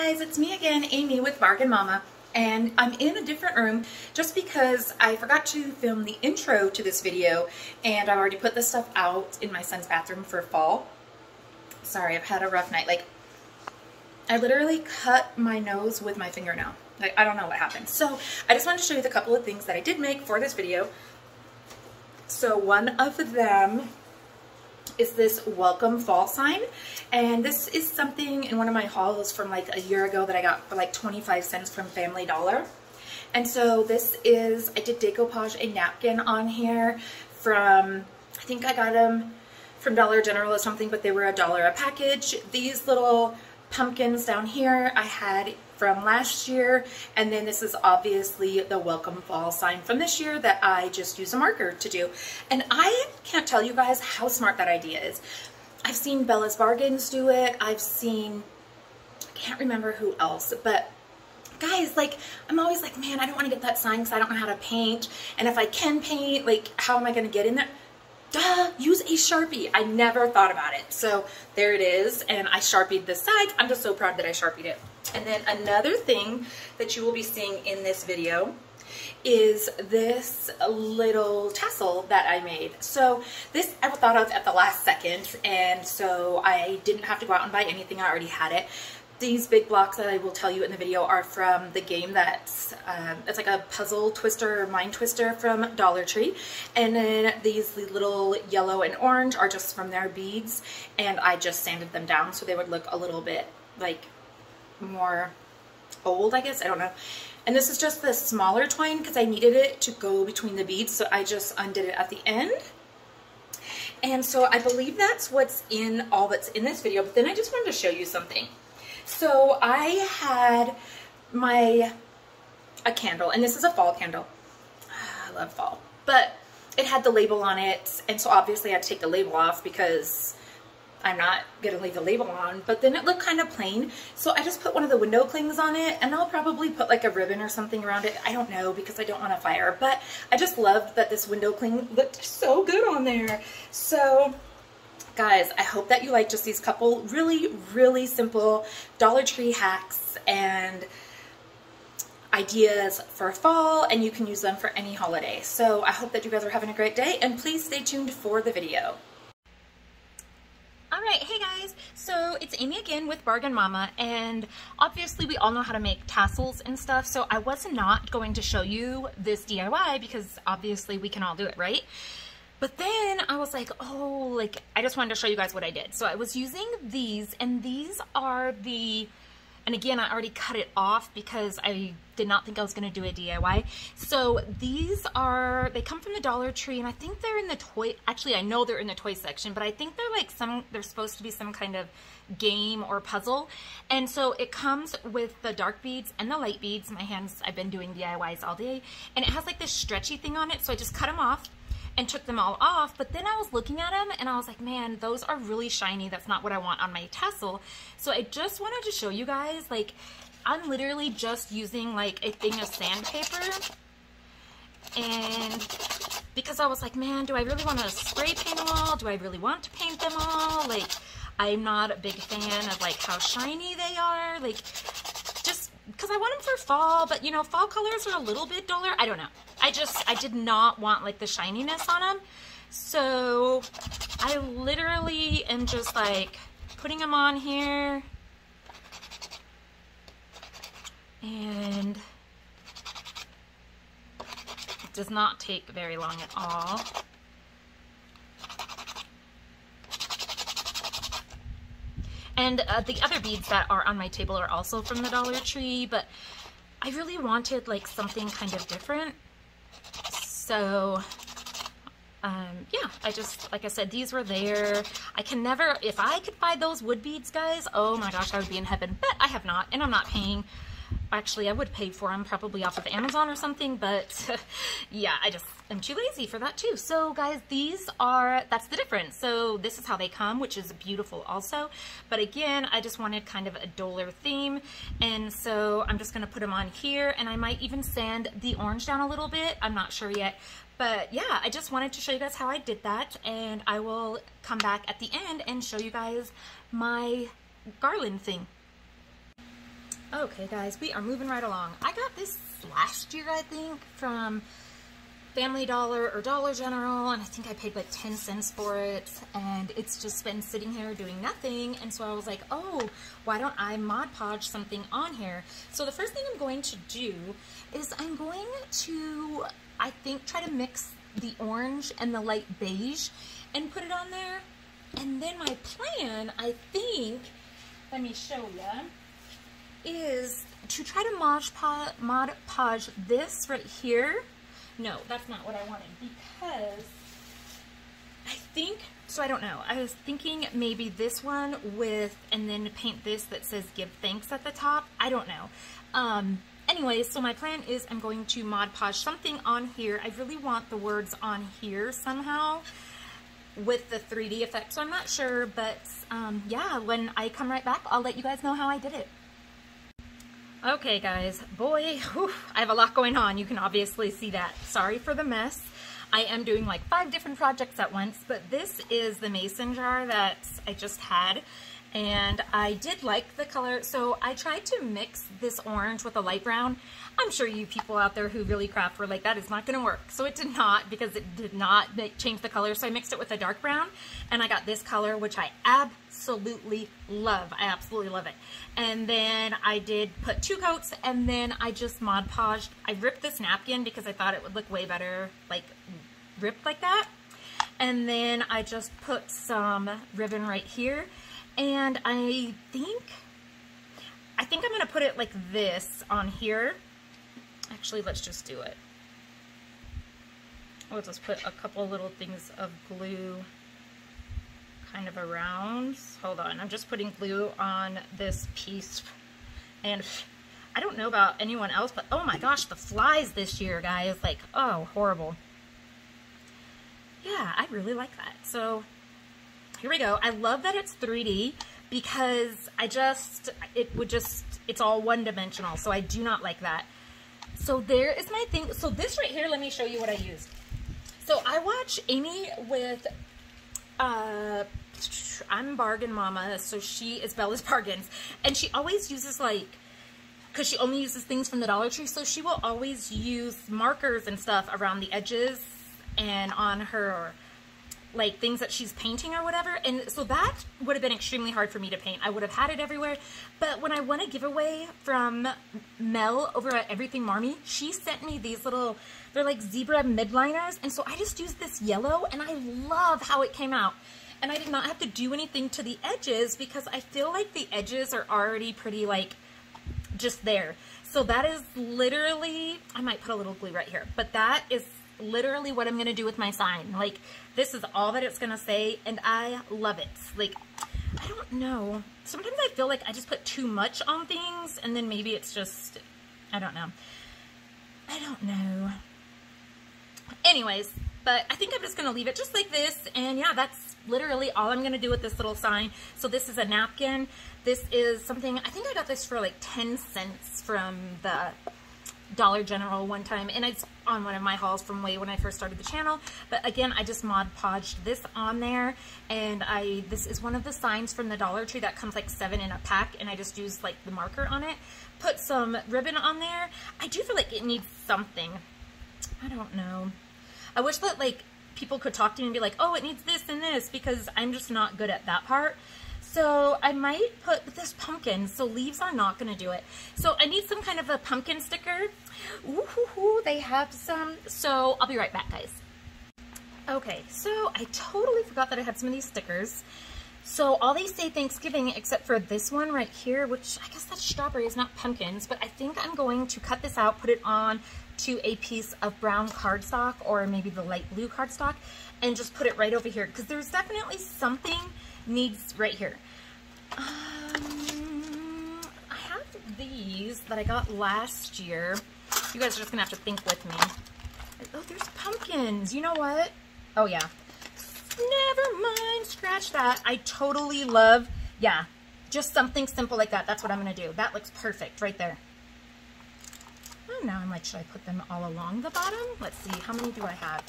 guys, it's me again, Amy with Bargain Mama, and I'm in a different room just because I forgot to film the intro to this video, and I already put this stuff out in my son's bathroom for fall. Sorry, I've had a rough night. Like, I literally cut my nose with my fingernail. Like, I don't know what happened. So I just wanted to show you the couple of things that I did make for this video. So one of them is this welcome fall sign, and this is something in one of my hauls from like a year ago that I got for like 25 cents from Family Dollar. And so this is, I did decoupage a napkin on here from, I think I got them from Dollar General or something, but they were $1 a package. These little pumpkins down here I had from last year, and then this is obviously the welcome fall sign from this year that I just use a marker to do. And I can't tell you guys how smart that idea is. I've seen Bella's Bargains do it. I've seen, I can't remember who else, but guys, like, I'm always like, man, I don't want to get that sign because I don't know how to paint, and if I can paint, like, how am I going to get in there? Duh, use a Sharpie. I never thought about it. So there it is, and I Sharpied the sides. I'm just so proud that I Sharpied it. And then another thing that you will be seeing in this video is this little tassel that I made. So this I thought of at the last second, and so I didn't have to go out and buy anything. I already had it. These big blocks that I will tell you in the video are from the game that's, it's like a puzzle twister or mind twister from Dollar Tree. And then these little yellow and orange are just from their beads, and I just sanded them down so they would look a little bit like more old, I guess. I don't know. And this is just the smaller twine because I needed it to go between the beads, so I just undid it at the end. And so I believe that's what's in all that's in this video, but then I just wanted to show you something. So I had a candle, and this is a fall candle. I love fall, but it had the label on it, and so obviously I had to take the label off because I'm not gonna leave the label on, but then it looked kind of plain, so I just put one of the window clings on it, and I'll probably put like a ribbon or something around it. I don't know, because I don't want a fire, but I just loved that this window cling looked so good on there. So guys, I hope that you like just these couple really simple Dollar Tree hacks and ideas for fall, and you can use them for any holiday. So I hope that you guys are having a great day, and please stay tuned for the video. Alright, hey guys, so it's Amy again with Bargain Mama, and obviously we all know how to make tassels and stuff, so I was not going to show you this DIY because obviously we can all do it, right? But then I was like, oh, like, I just wanted to show you guys what I did. So I was using these, and these are the, and again, I already cut it off because I did not think I was going to do a DIY. So these are, they come from the Dollar Tree, and I think they're in the toy, actually I know they're in the toy section, but I think they're like they're supposed to be some kind of game or puzzle. And so it comes with the dark beads and the light beads. My hands, I've been doing DIYs all day, and it has like this stretchy thing on it, so I just cut them off and took them all off. But then I was looking at them and I was like, man, those are really shiny. That's not what I want on my tassel. So I just wanted to show you guys, like, I'm literally just using like a thing of sandpaper, and because I was like, man, do I really want to spray paint them all? Do I really want to paint them all? Like, I'm not a big fan of like how shiny they are, like, just because I want them for fall, but you know, fall colors are a little bit duller. I don't know. I did not want like the shininess on them. So I literally am just like putting them on here, and it does not take very long at all. And the other beads that are on my table are also from the Dollar Tree, but I really wanted like something kind of different. So yeah, I just, like I said, these were there. I can never, if I could buy those wood beads, guys, oh my gosh, I would be in heaven, but I have not, and I'm not paying. Actually, I would pay for them probably off of Amazon or something, but yeah, I'm too lazy for that too. So guys, these are, that's the difference. So this is how they come, which is beautiful also. But again, I just wanted kind of a duller theme. And so I'm just gonna put them on here, and I might even sand the orange down a little bit. I'm not sure yet. But yeah, I just wanted to show you guys how I did that, and I will come back at the end and show you guys my garland thing. Okay guys, we are moving right along. I got this last year, I think, from Family Dollar or Dollar General, and I think I paid like 10 cents for it, and it's just been sitting here doing nothing. And so I was like, oh, why don't I Mod Podge something on here? So the first thing I'm going to do is I'm going to, I think, try to mix the orange and the light beige and put it on there. And then my plan, I think, let me show you, is to try to Mod Podge this right here. No, that's not what I wanted, because I think, so I don't know. I was thinking maybe this one with, and then paint this that says give thanks at the top. I don't know. Anyway, so my plan is I'm going to Mod Podge something on here. I really want the words on here somehow with the 3D effect. So I'm not sure, but yeah, when I come right back, I'll let you guys know how I did it. Okay guys, boy, whew, I have a lot going on. You can obviously see that. Sorry for the mess. I am doing like 5 different projects at once, but this is the mason jar that I just had, and I did like the color, so I tried to mix this orange with a light brown. I'm sure you people out there who really craft were like, that is not going to work. So it did not, because it did not change the color. So I mixed it with a dark brown, and I got this color, which I absolutely love. I absolutely love it. And then I did put 2 coats, and then I just Mod Podged. I ripped this napkin because I thought it would look way better, like ripped like that. And then I just put some ribbon right here. And I think I'm going to put it like this on here. Actually, let's just do it. We'll just put a couple little things of glue kind of around. Hold on, I'm just putting glue on this piece. And I don't know about anyone else, but oh my gosh, the flies this year, guys. Like, oh, horrible. Yeah, I really like that. So here we go. I love that it's 3D because it's all one-dimensional, so I do not like that. So there is my thing. So this right here, let me show you what I used. So I watch Amy with, I'm Bargain Mama, so she is Bella's Bargains, and she always uses like, because she only uses things from the Dollar Tree, so she will always use markers and stuff around the edges and on her, like things that she's painting or whatever. And so that would have been extremely hard for me to paint. I would have had it everywhere. But when I won a giveaway from Mel over at Everything Marmy, she sent me these little, they're like zebra midliners. And so I just used this yellow, and I love how it came out. And I did not have to do anything to the edges because I feel like the edges are already pretty like just there. So that is literally, I might put a little glue right here, but that is literally what I'm going to do with my sign. Like, this is all that it's going to say, and I love it. Like, I don't know. Sometimes I feel like I just put too much on things, and then maybe it's just, I don't know. I don't know. Anyways, but I think I'm just going to leave it just like this, and yeah, that's literally all I'm going to do with this little sign. So this is a napkin. This is something, I think I got this for like 10 cents from the Dollar General one time, and it's on one of my hauls from way when I first started the channel. But again, I just Mod Podged this on there, and this is one of the signs from the Dollar Tree that comes like 7 in a pack, and I just used like the marker on it. Put some ribbon on there. I do feel like it needs something. I don't know. I wish that like people could talk to me and be like, oh, it needs this and this, because I'm just not good at that part. So I might put this pumpkin, so leaves are not going to do it. So I need some kind of a pumpkin sticker. Ooh, they have some. So I'll be right back, guys. Okay, so I totally forgot that I had some of these stickers. So all these say Thanksgiving except for this one right here, which I guess that's strawberries, not pumpkins. But I think I'm going to cut this out, put it on to a piece of brown cardstock or maybe the light blue cardstock, and just put it right over here, because there's definitely something needs right here. I have these that I got last year. You guys are just gonna have to think with me. Oh, there's pumpkins. You know what? Oh yeah. Never mind, scratch that. I totally love, yeah, just something simple like that. That's what I'm gonna do. That looks perfect right there. Oh, now I'm like, should I put them all along the bottom? Let's see, how many do I have?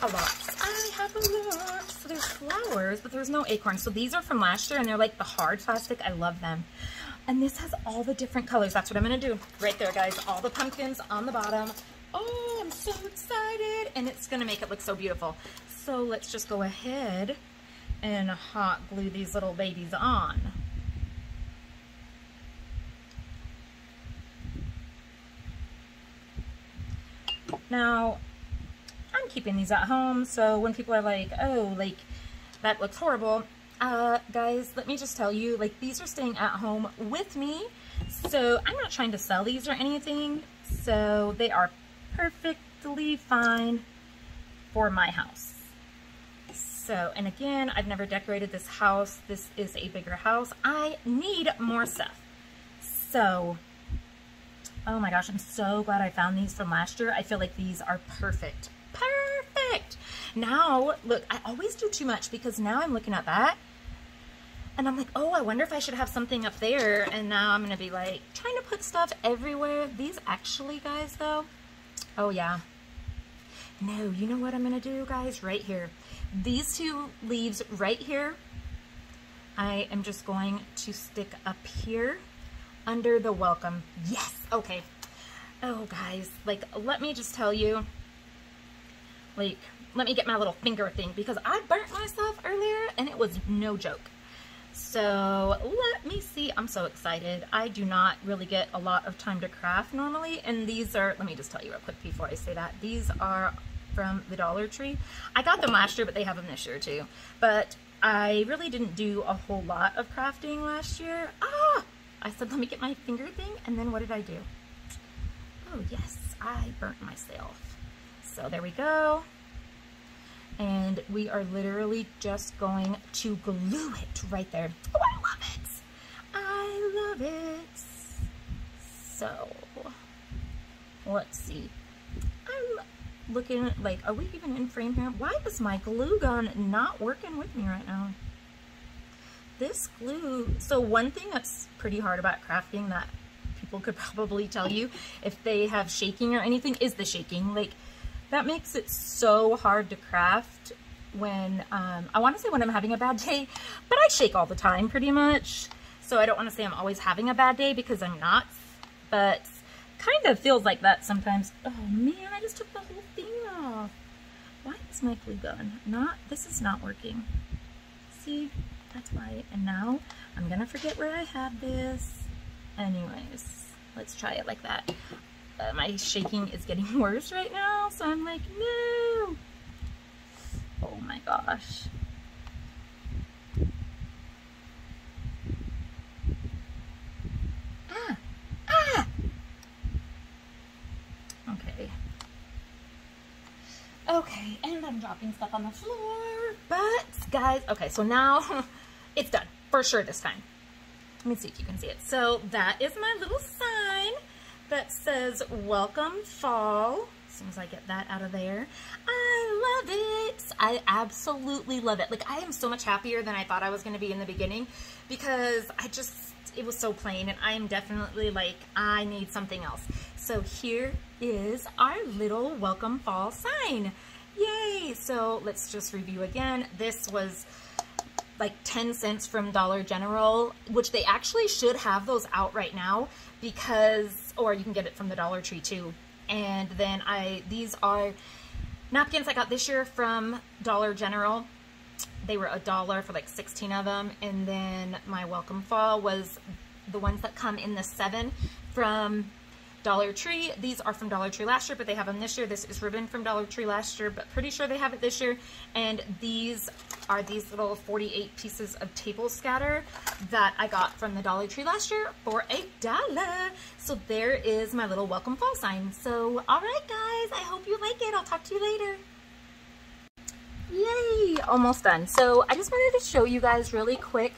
a lot. I have a lot. So there's flowers, but there's no acorns. So these are from last year, and they're like the hard plastic. I love them. And this has all the different colors. That's what I'm going to do. Right there, guys. All the pumpkins on the bottom. Oh, I'm so excited. And it's going to make it look so beautiful. So let's just go ahead and hot glue these little babies on. Now, I'm keeping these at home, so when people are like, oh, like, that looks horrible, guys, let me just tell you, like, these are staying at home with me, so I'm not trying to sell these or anything, so they are perfectly fine for my house. So, and again, I've never decorated this house. This is a bigger house. I need more stuff. So, oh my gosh, I'm so glad I found these from last year. I feel like these are perfect. Perfect! Now, look, I always do too much because now I'm looking at that and I'm like, oh, I wonder if I should have something up there. And now I'm going to be like trying to put stuff everywhere. These actually, guys, though, oh yeah. No, you know what I'm going to do, guys? Right here. These two leaves right here, I am just going to stick up here under the welcome. Yes, okay. Oh, guys, like, let me just tell you, like, let me get my little finger thing because I burnt myself earlier and it was no joke. So let me see. I'm so excited. I do not really get a lot of time to craft normally, and these are, let me just tell you real quick before I say that, these are from the Dollar Tree. I got them last year, but they have them this year too. But I really didn't do a whole lot of crafting last year. I said, let me get my finger thing, and then what did I do? Oh yes, I burnt myself. So there we go. And we are literally just going to glue it right there. Oh, I love it. I love it. So, let's see. I'm looking like, are we even in frame here? Why is my glue gun not working with me right now? This glue, so one thing that's pretty hard about crafting that people could probably tell you if they have shaking or anything is the shaking. Like, that makes it so hard to craft when, I want to say when I'm having a bad day, but I shake all the time pretty much. So I don't want to say I'm always having a bad day because I'm not, but kind of feels like that sometimes. Oh man, I just took the whole thing off. Why is my glue gun not, this is not working. See, that's why. And now I'm going to forget where I had this. Anyways, let's try it like that. My shaking is getting worse right now, so I'm like, no. Oh my gosh. Okay. Okay, and I'm dropping stuff on the floor. But, guys, okay, so now it's done. For sure this time. Let me see if you can see it. So that is my little sign that says welcome fall. As soon as I get that out of there, I love it. I absolutely love it. Like, I am so much happier than I thought I was going to be in the beginning because it was so plain, and I am definitely like, I need something else. So here is our little welcome fall sign. Yay. So let's just review again. This was like 10 cents from Dollar General, which they actually should have those out right now because, or you can get it from the Dollar Tree too. And then these are napkins I got this year from Dollar General. They were $1 for like 16 of them. And then my welcome fall was the ones that come in the 7 from Dollar Tree. These are from Dollar Tree last year, but they have them this year. This is ribbon from Dollar Tree last year, but pretty sure they have it this year. And these are these little 48 pieces of table scatter that I got from the Dollar Tree last year for $1. So there is my little welcome fall sign. So, all right, guys, I hope you like it. I'll talk to you later. Yay, almost done. So I just wanted to show you guys really quick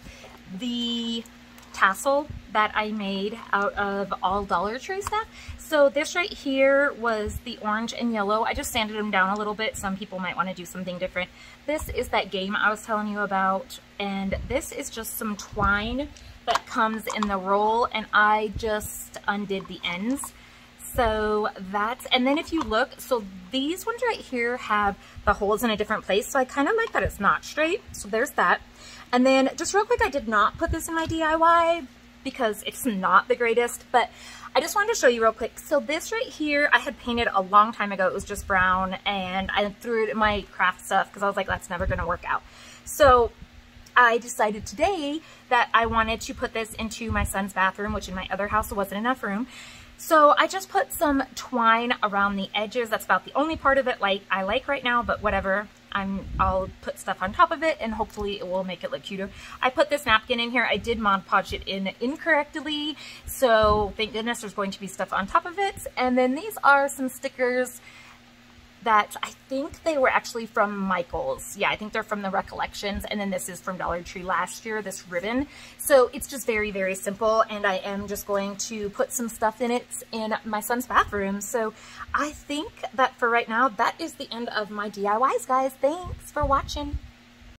the tassel that I made out of all Dollar Tree stuff. So this right here was the orange and yellow. I just sanded them down a little bit. Some people might want to do something different. This is that game I was telling you about, and this is just some twine that comes in the roll, and I just undid the ends. So that's, and then if you look, so these ones right here have the holes in a different place. So I kind of like that it's not straight. So there's that. And then just real quick, I did not put this in my DIY because it's not the greatest, but I just wanted to show you real quick. So this right here, I had painted a long time ago. It was just brown, and I threw it in my craft stuff because I was like, that's never going to work out. So I decided today that I wanted to put this into my son's bathroom, which in my other house there wasn't enough room. So I just put some twine around the edges. That's about the only part of it I like right now, but whatever. I'll put stuff on top of it and hopefully it will make it look cuter. I put this napkin in here. I did Mod Podge it in incorrectly, so thank goodness there's going to be stuff on top of it. And then these are some stickers that I think they were actually from Michael's. Yeah, I think they're from the Recollections. And then this is from Dollar Tree last year, this ribbon. So it's just very, very simple. And I am just going to put some stuff in it in my son's bathroom. So I think that for right now, that is the end of my DIYs, guys. Thanks for watching.